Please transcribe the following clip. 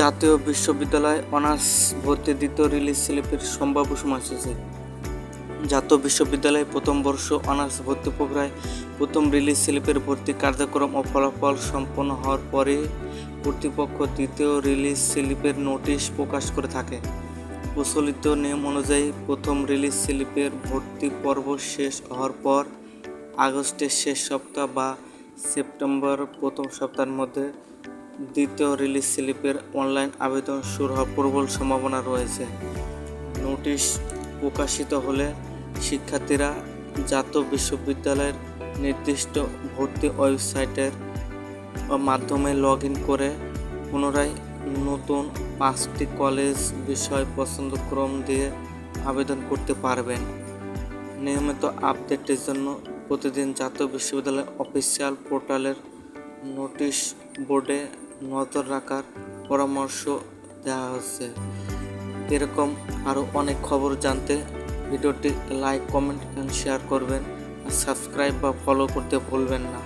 জাতীয় বিশ্ববিদ্যালয় অনার্স ভর্তি দ্বিতীয় রিলিজ স্লিপের সম্ভাব্য সময়সূচি। জাতীয় বিশ্ববিদ্যালয়ে প্রথম বর্ষ অনার্স ভর্তি প্রক্রিয়ায় প্রথম রিলিজ স্লিপের ভর্তি কার্যক্রম ও ফলাফল সম্পন্ন হওয়ার পরে কর্তৃপক্ষ দ্বিতীয় রিলিজ স্লিপের নোটিশ প্রকাশ করে থাকে। প্রচলিত নিয়ম অনুযায়ী প্রথম রিলিজ স্লিপের ভর্তি পর্ব শেষ হওয়ার পর আগস্টের শেষ সপ্তাহ বা সেপ্টেম্বর প্রথম সপ্তাহের মধ্যে দ্বিতীয় রিলিজ স্লিপের অনলাইন আবেদন শুরু হওয়ার প্রবল সম্ভাবনা রয়েছে। নোটিশ প্রকাশিত হলে শিক্ষার্থীরা জাতীয় বিশ্ববিদ্যালয়ের নির্দিষ্ট ভর্তি ওয়েবসাইটের মাধ্যমে লগ ইন করে পুনরায় নতুন 5টি কলেজ বিষয় পছন্দক্রম দিয়ে আবেদন করতে পারবেন। নিয়মিত আপডেটের জন্য প্রতিদিন জাতীয় বিশ্ববিদ্যালয়ের অফিসিয়াল পোর্টালের নোটিশ বোর্ডে নজর রাখার পরামর্শ দেওয়া হচ্ছে। এরকম আরও অনেক খবর জানতে ভিডিওটি লাইক, কমেন্ট এবং শেয়ার করবেন। আর সাবস্ক্রাইব বা ফলো করতে ভুলবেন না।